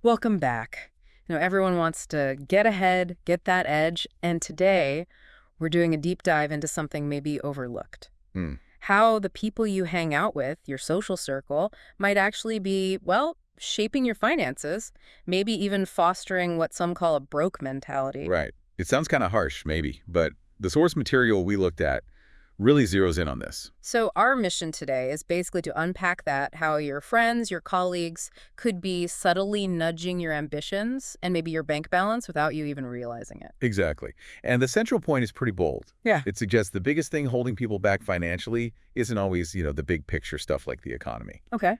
Welcome back. Everyone wants to get ahead, get that edge, and today we're doing a deep dive into something maybe overlooked. Hmm. How the people you hang out with, your social circle, might actually be, well, shaping your finances, maybe even fostering what some call a broke mentality. Right. It sounds kind of harsh, maybe, but the source material we looked at really zeroes in on this. So our mission today is basically to unpack that, how your friends, your colleagues could be subtly nudging your ambitions and maybe your bank balance without you even realizing it. Exactly. And the central point is pretty bold. Yeah. It suggests the biggest thing holding people back financially isn't always, the big picture stuff like the economy. Okay.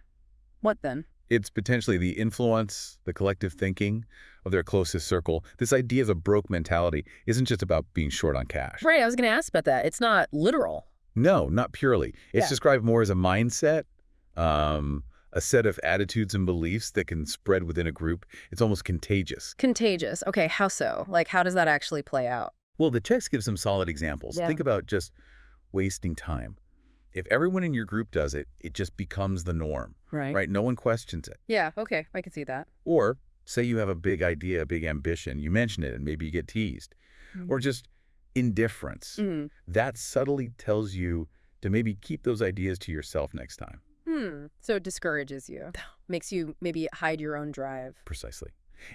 What then? It's potentially the influence, the collective thinking of their closest circle. This idea of a broke mentality isn't just about being short on cash. Right, I was going to ask about that. It's not literal. No, not purely. It's Yeah. described more as a mindset, a set of attitudes and beliefs that can spread within a group. It's almost contagious. Contagious. Okay, how so? Like, how does that actually play out? Well, the text gives some solid examples. Yeah. Think about just wasting time. If everyone in your group does it, it just becomes the norm, Right. right? No one questions it. Yeah, okay, I can see that. Or say you have a big idea, a big ambition, you mention it and maybe you get teased. Or just indifference. Mm. That subtly tells you to maybe keep those ideas to yourself next time. So it discourages you. Makes you maybe hide your own drive. Precisely.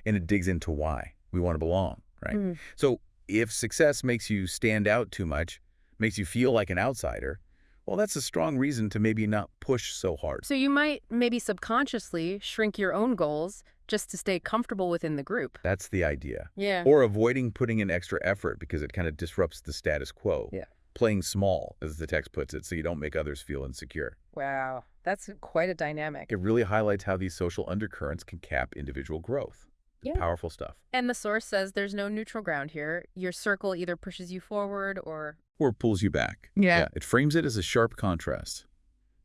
And it digs into why we want to belong, right? Mm. So if success makes you stand out too much, makes you feel like an outsider, well, that's a strong reason to maybe not push so hard. So you might maybe subconsciously shrink your own goals just to stay comfortable within the group. That's the idea. Yeah. Or avoiding putting in extra effort because it kind of disrupts the status quo. Yeah. Playing small, as the text puts it, so you don't make others feel insecure. Wow, that's quite a dynamic. It really highlights how these social undercurrents can cap individual growth. Yeah. Powerful stuff. And the source says there's no neutral ground here. Your circle either pushes you forward or... Or pulls you back. Yeah. It frames it as a sharp contrast.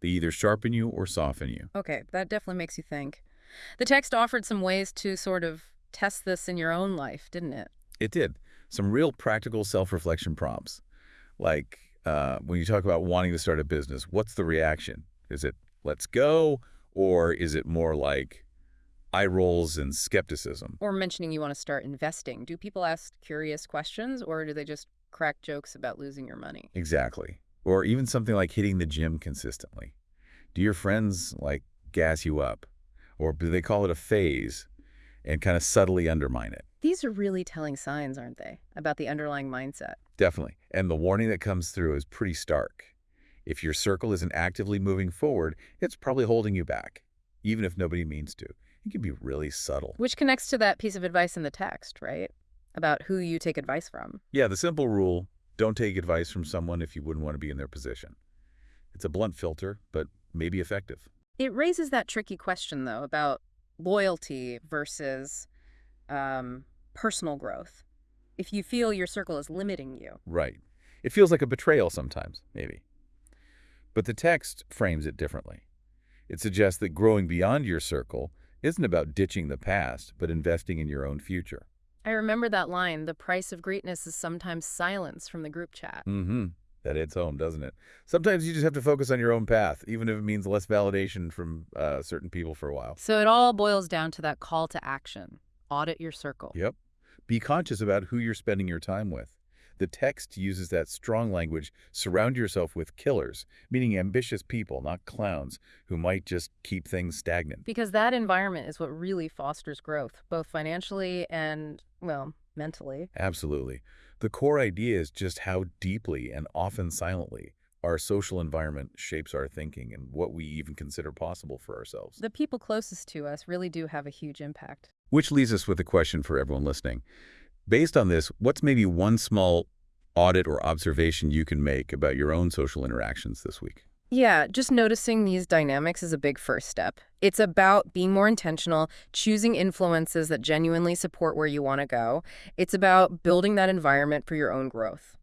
They either sharpen you or soften you. Okay, that definitely makes you think. The text offered some ways to sort of test this in your own life, didn't it? It did. Some real practical self-reflection prompts. Like when you talk about wanting to start a business, what's the reaction? Is it, let's go? Or is it more like eye rolls and skepticism? Or mentioning you want to start investing. Do people ask curious questions or do they just crack jokes about losing your money? Exactly. Or even something like hitting the gym consistently. Do your friends, gas you up? Or do they call it a phase and kind of subtly undermine it? These are really telling signs, aren't they, about the underlying mindset? Definitely. And the warning that comes through is pretty stark. If your circle isn't actively moving forward, it's probably holding you back, even if nobody means to. It can be really subtle. Which connects to that piece of advice in the text, right? About who you take advice from. Yeah, the simple rule, don't take advice from someone if you wouldn't want to be in their position. It's a blunt filter, but maybe effective. It raises that tricky question, though, about loyalty versus personal growth. If you feel your circle is limiting you. Right. It feels like a betrayal sometimes, maybe. But the text frames it differently. It suggests that growing beyond your circle isn't about ditching the past, but investing in your own future. I remember that line, the price of greatness is sometimes silence from the group chat. That hits home, doesn't it? Sometimes you just have to focus on your own path, even if it means less validation from certain people for a while. So it all boils down to that call to action. Audit your circle. Yep. Be conscious about who you're spending your time with. The text uses that strong language, surround yourself with killers, meaning ambitious people, not clowns, who might just keep things stagnant. Because that environment is what really fosters growth, both financially and, well, mentally. Absolutely. The core idea is just how deeply and often silently our social environment shapes our thinking and what we even consider possible for ourselves. The people closest to us really do have a huge impact. Which leaves us with a question for everyone listening. Based on this, what's maybe one small audit or observation you can make about your own social interactions this week? Yeah, just noticing these dynamics is a big first step. It's about being more intentional, choosing influences that genuinely support where you want to go. It's about building that environment for your own growth.